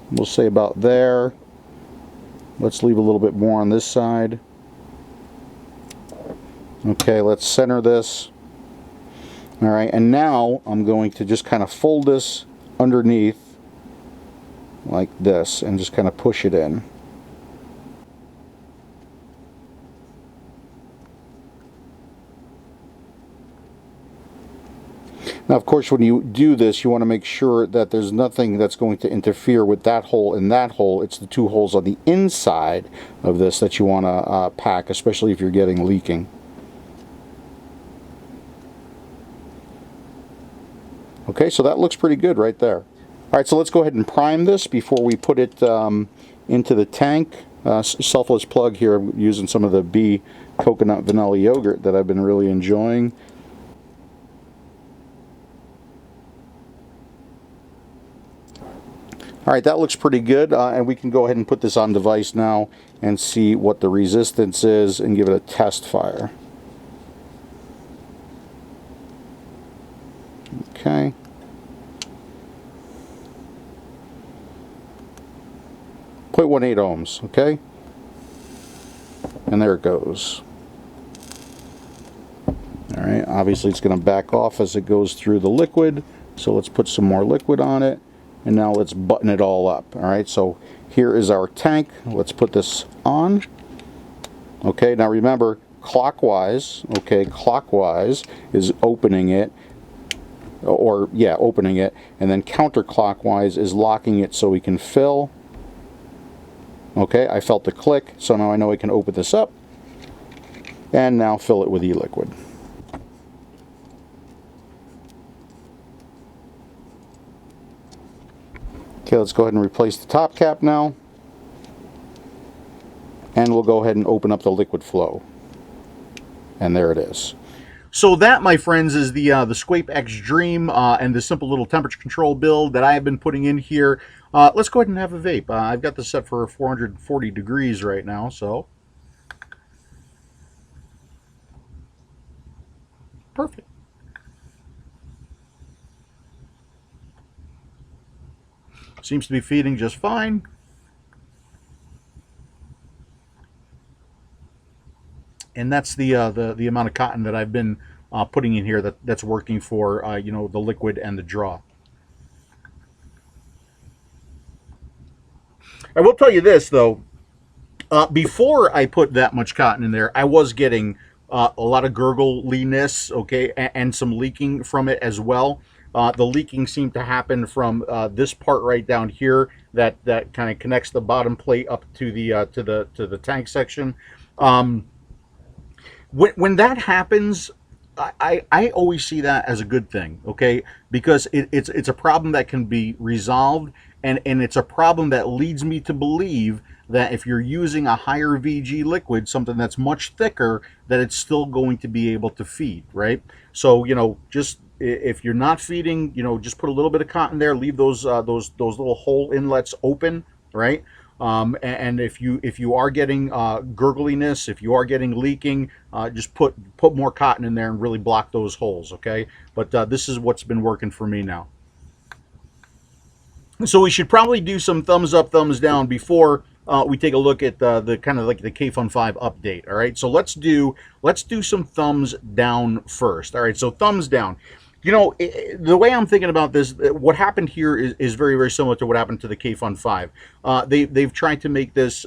We'll say about there. Let's leave a little bit more on this side. Okay, let's center this. All right, and now I'm going to just kind of fold this underneath like this and just kind of push it in. Now, of course, when you do this, you want to make sure that there's nothing that's going to interfere with that hole and that hole. It's the two holes on the inside of this that you want to pack, especially if you're getting leaking. Okay, so that looks pretty good right there. All right, so let's go ahead and prime this before we put it into the tank. Selfless plug here, I'm using some of the B coconut vanilla yogurt that I've been really enjoying. All right, that looks pretty good, and we can go ahead and put this on device now and see what the resistance is and give it a test fire. Okay. .18 ohms, okay? And there it goes. All right, obviously it's going to back off as it goes through the liquid, so let's put some more liquid on it. And now let's button it all up. All right, so here is our tank. Let's put this on. Okay, now remember, clockwise, okay, clockwise is opening it, or yeah, opening it, and then counterclockwise is locking it so we can fill. Okay, I felt the click, so now I know I can open this up, and now fill it with e-liquid. Okay, let's go ahead and replace the top cap now. And we'll go ahead and open up the liquid flow. And there it is. So that, my friends, is the Squape X Dream and the simple little temperature control build that I have been putting in here. Let's go ahead and have a vape. I've got this set for 440 degrees right now, so. Perfect. Seems to be feeding just fine. And that's the amount of cotton that I've been putting in here that's working for you know, the liquid and the draw. I will tell you this though, before I put that much cotton in there, I was getting a lot of gurgliness, okay, and some leaking from it as well. The leaking seemed to happen from this part right down here that kind of connects the bottom plate up to the tank section. When that happens, I always see that as a good thing, okay? Because it's a problem that can be resolved, and it's a problem that leads me to believe that if you're using a higher VG liquid, something that's much thicker, that it's still going to be able to feed, right? So, you know, just if you're not feeding, you know, just put a little bit of cotton there, leave those little hole inlets open, right? And if you are getting gurgliness, if you are getting leaking, just put more cotton in there and really block those holes, okay? But this is what's been working for me now. So we should probably do some thumbs up, thumbs down before we take a look at the kind of like the Kayfun 5 update. All right, so let's do some thumbs down first. All right, so thumbs down. You know, the way I'm thinking about this, what happened here is very, very similar to what happened to the Kayfun 5. They've tried to make this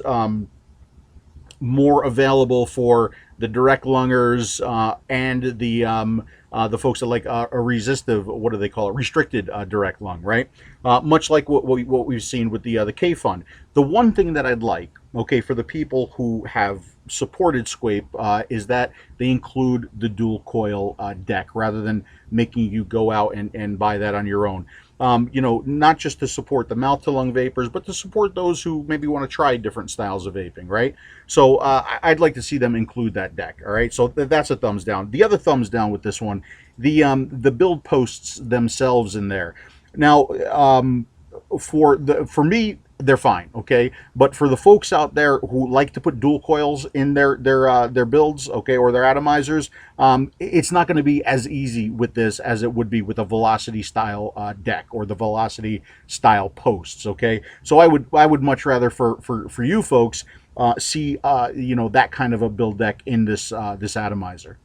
more available for the direct lungers and the folks that like a resistive, what do they call it, restricted direct lung, right? Much like what we've seen with the Kayfun. The one thing that I'd like, okay, for the people who have supported Squape is that they include the dual coil deck rather than making you go out and buy that on your own. You know, not just to support the mouth to lung vapors, but to support those who maybe want to try different styles of vaping, right? So I'd like to see them include that deck. All right, so that's a thumbs down. The other thumbs down with this one, the build posts themselves in there. Now, for me, they're fine, okay. But for the folks out there who like to put dual coils in their builds, okay, or their atomizers, it's not going to be as easy with this as it would be with a velocity style deck or the velocity style posts, okay. So I would much rather for you folks see you know, that kind of a build deck in this this atomizer.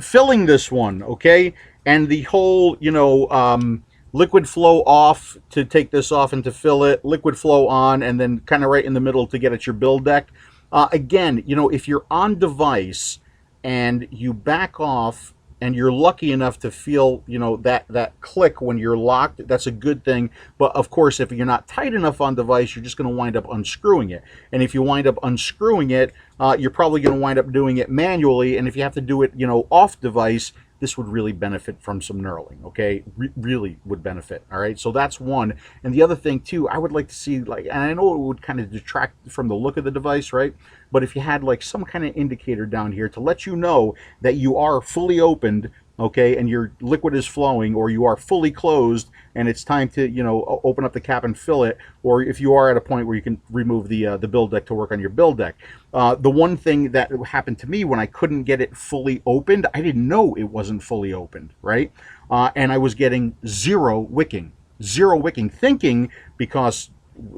Filling this one, okay, and the whole, you know, liquid flow off to take this off and to fill it, liquid flow on, and then kind of right in the middle to get at your build deck. Again, you know, if you're on device and you back off and you're lucky enough to feel, you know, that click when you're locked, that's a good thing. But of course, if you're not tight enough on device, you're just going to wind up unscrewing it. And if you wind up unscrewing it, you're probably going to wind up doing it manually. And if you have to do it, you know, off device, this would really benefit from some knurling, okay? Really would benefit, all right? So that's one. And the other thing, too, I would like to see, like, and I know it would kind of detract from the look of the device, right? But if you had, like, some kind of indicator down here to let you know that you are fully opened, okay, and your liquid is flowing, or you are fully closed, and it's time to, you know, open up the cap and fill it, or if you are at a point where you can remove the build deck to work on your build deck. The one thing that happened to me when I couldn't get it fully opened, I didn't know it wasn't fully opened, right? And I was getting zero wicking, thinking because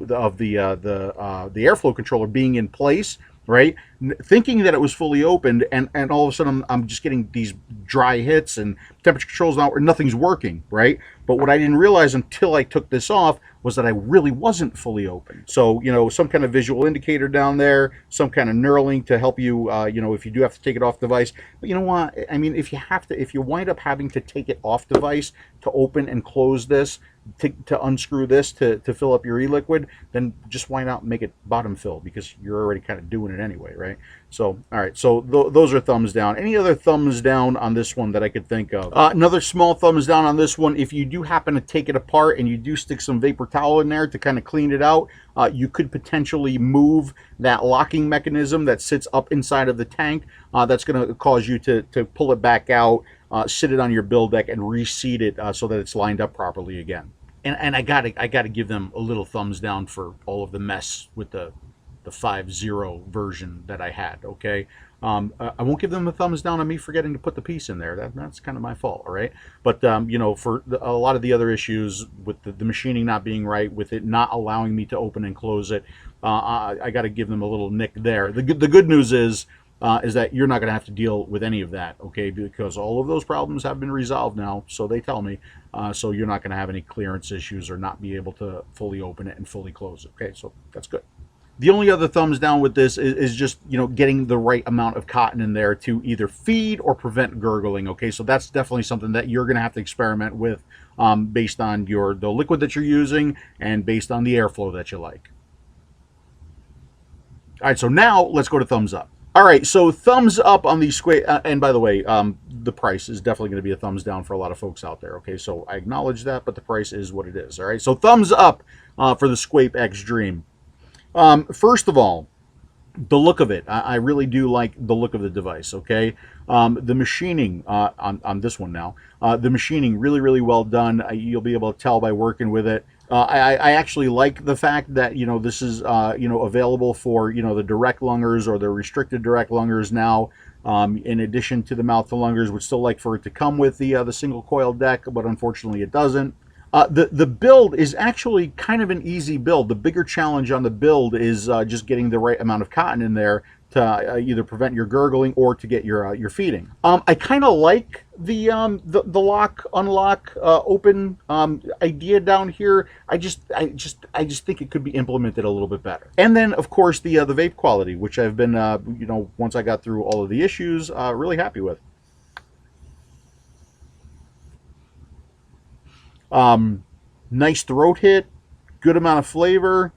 of the airflow controller being in place, right? Thinking that it was fully opened, and all of a sudden I'm just getting these dry hits and temperature controls now, or nothing's working, right? But what I didn't realize until I took this off was that I really wasn't fully open. So, you know, some kind of visual indicator down there, some kind of knurling to help you, you know, if you do have to take it off device. But you know what? I mean, if you wind up having to take it off device to open and close this, to unscrew this to fill up your e-liquid, then just why not make it bottom fill, because you're already kind of doing it anyway, right? So, all right, so those are thumbs down. Any other thumbs down on this one that I could think of? Another small thumbs down on this one, if you do happen to take it apart and you do stick some vapor towel in there to kind of clean it out, you could potentially move that locking mechanism that sits up inside of the tank. That's going to cause you to pull it back out, sit it on your build deck, and reseat it so that it's lined up properly again. And I gotta give them a little thumbs down for all of the mess with the 5.0 version that I had, okay? I won't give them a thumbs down on me forgetting to put the piece in there. That's kind of my fault, all right? But, you know, for a lot of the other issues with the machining not being right, with it not allowing me to open and close it, I got to give them a little nick there. The good news is that you're not going to have to deal with any of that, okay? Because all of those problems have been resolved now, so they tell me. So you're not going to have any clearance issues or not be able to fully open it and fully close it, okay? So that's good. The only other thumbs down with this is just, you know, getting the right amount of cotton in there to either feed or prevent gurgling, okay? So that's definitely something that you're going to have to experiment with based on the liquid that you're using and based on the airflow that you like. All right, so now let's go to thumbs up. All right, so thumbs up on the Squape, and by the way, the price is definitely going to be a thumbs down for a lot of folks out there, okay? So I acknowledge that, but the price is what it is, all right? So thumbs up for the Squape X Dream. First of all, the look of it. I really do like the look of the device, okay? The machining on this one now, the machining really, really well done. You'll be able to tell by working with it. I actually like the fact that, you know, this is, you know, available for, you know, the direct lungers or the restricted direct lungers now, in addition to the mouth to lungers. Would still like for it to come with the single coil deck, but unfortunately it doesn't. The build is actually kind of an easy build. The bigger challenge on the build is just getting the right amount of cotton in there to either prevent your gurgling or to get your feeding. I kind of like the lock, unlock, open idea down here. I just think it could be implemented a little bit better. And then of course the vape quality, which I've been you know, once I got through all of the issues, really happy with. Nice throat hit, good amount of flavor.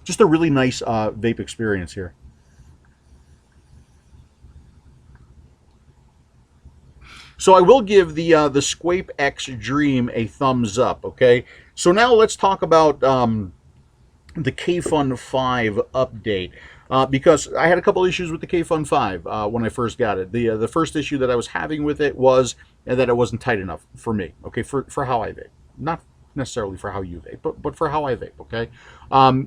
Just a really nice vape experience here. So I will give the Squape X Dream a thumbs up, okay? So now let's talk about the Kayfun 5 update. Because I had a couple issues with the Kayfun 5 when I first got it. The first issue that I was having with it was that it wasn't tight enough for me, okay, for how I vape. Not necessarily for how you vape, but for how I vape, okay?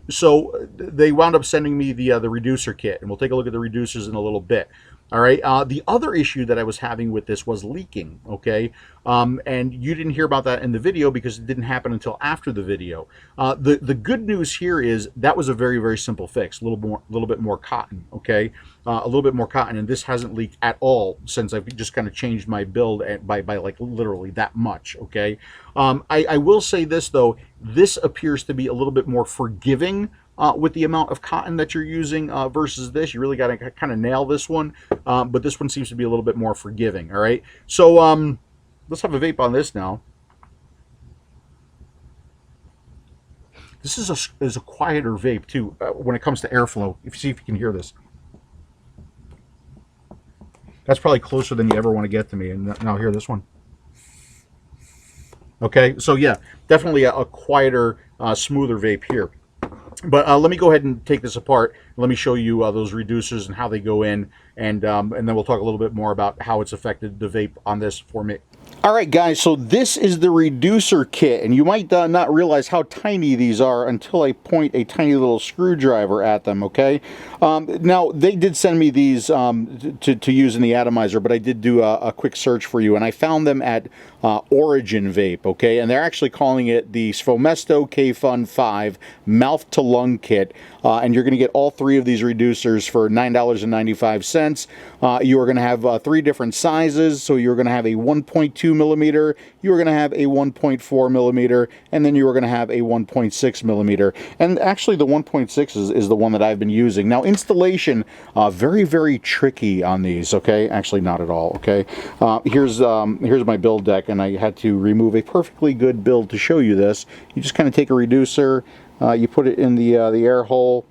So they wound up sending me the reducer kit, and we'll take a look at the reducers in a little bit. All right. The other issue that I was having with this was leaking. Okay. And you didn't hear about that in the video because it didn't happen until after the video. The good news here is that was a very, very simple fix. A little bit more cotton. Okay. A little bit more cotton, and this hasn't leaked at all since I've just kind of changed my build by like literally that much. Okay. I will say this though, this appears to be a little bit more forgiving with the amount of cotton that you're using versus this. You really got to kind of nail this one, but this one seems to be a little bit more forgiving. All right, so let's have a vape on this now. This is a quieter vape too when it comes to airflow. If you see if you can hear this, that's probably closer than you ever want to get to me. And now hear this one. Okay, so yeah, definitely a quieter, smoother vape here. But let me go ahead and take this apart. Let me show you those reducers and how they go in, and then we'll talk a little bit more about how it's affected the vape on this for me. All right, guys, so this is the reducer kit, and you might not realize how tiny these are until I point a tiny little screwdriver at them, okay? Now, they did send me these to use in the atomizer, but I did do a quick search for you, and I found them at Origin Vape, okay? And they're actually calling it the Sfomesto Kayfun 5 Mouth to Lung Kit, and you're going to get all three of these reducers for $9.95. You are going to have three different sizes, so you're going to have a 1.2 millimeter, you are going to have a 1.4 millimeter, and then you are going to have a 1.6 millimeter. And actually the 1.6 is the one that I've been using. Now installation, very, very tricky on these, okay? Actually not at all, okay? Here's my build deck, and I had to remove a perfectly good build to show you this. You just kind of take a reducer, you put it in the air hole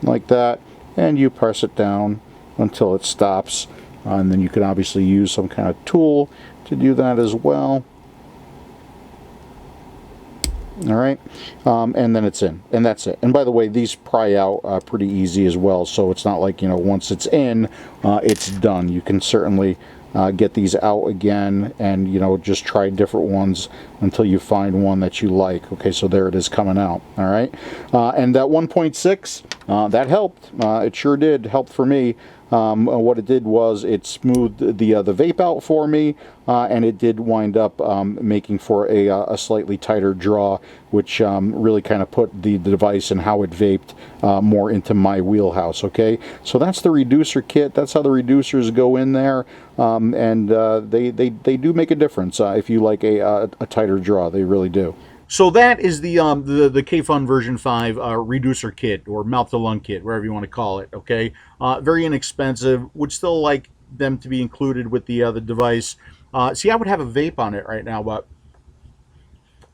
like that, and you press it down until it stops. And then you can obviously use some kind of tool to do that as well. All right, and then it's in, and that's it. And by the way, these pry out pretty easy as well, so it's not like, you know, once it's in, it's done. You can certainly get these out again and, you know, just try different ones until you find one that you like. Okay, so there it is coming out. All right, and that 1.6, that helped. It sure did help for me. What it did was it smoothed the vape out for me, and it did wind up making for a slightly tighter draw, which really kind of put the device and how it vaped more into my wheelhouse. Okay, so that's the reducer kit. That's how the reducers go in there, and they do make a difference if you like a tighter draw. They really do. So that is the Kayfun version 5 reducer kit, or mouth to lung kit, wherever you want to call it. Okay, very inexpensive. Would still like them to be included with the device. See, I would have a vape on it right now, but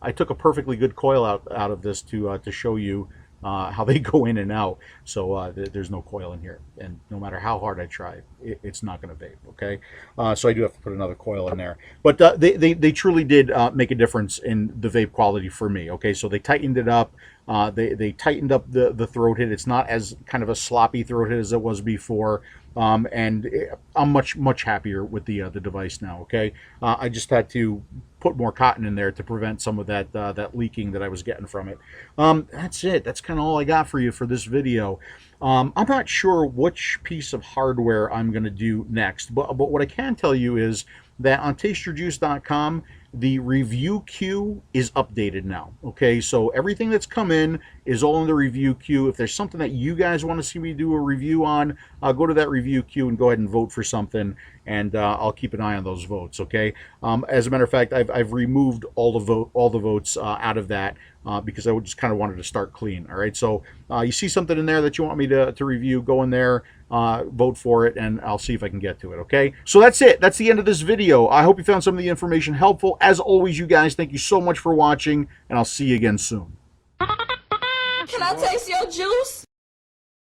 I took a perfectly good coil out of this to show you how they go in and out. So there's no coil in here, and no matter how hard I try, it's not going to vape. Okay, so I do have to put another coil in there. But they truly did make a difference in the vape quality for me. Okay, so they tightened it up. They tightened up the throat hit. It's not as kind of a sloppy throat hit as it was before. And I'm much happier with the device now. Okay, I just had to put more cotton in there to prevent some of that leaking that I was getting from it. That's it. That's kind of all I got for you for this video. I'm not sure which piece of hardware I'm going to do next, but what I can tell you is that on tasteyourjuice.com, the review queue is updated now. Okay, so everything that's come in is all in the review queue. If there's something that you guys want to see me do a review on, go to that review queue and go ahead and vote for something, and I'll keep an eye on those votes. Okay. As a matter of fact, I've removed all the votes out of that because I just kind of wanted to start clean. All right. So you see something in there that you want me to review, go in there, vote for it, and I'll see if I can get to it. Okay. So that's it. That's the end of this video. I hope you found some of the information helpful. As always, you guys, thank you so much for watching, and I'll see you again soon. Can I taste your juice?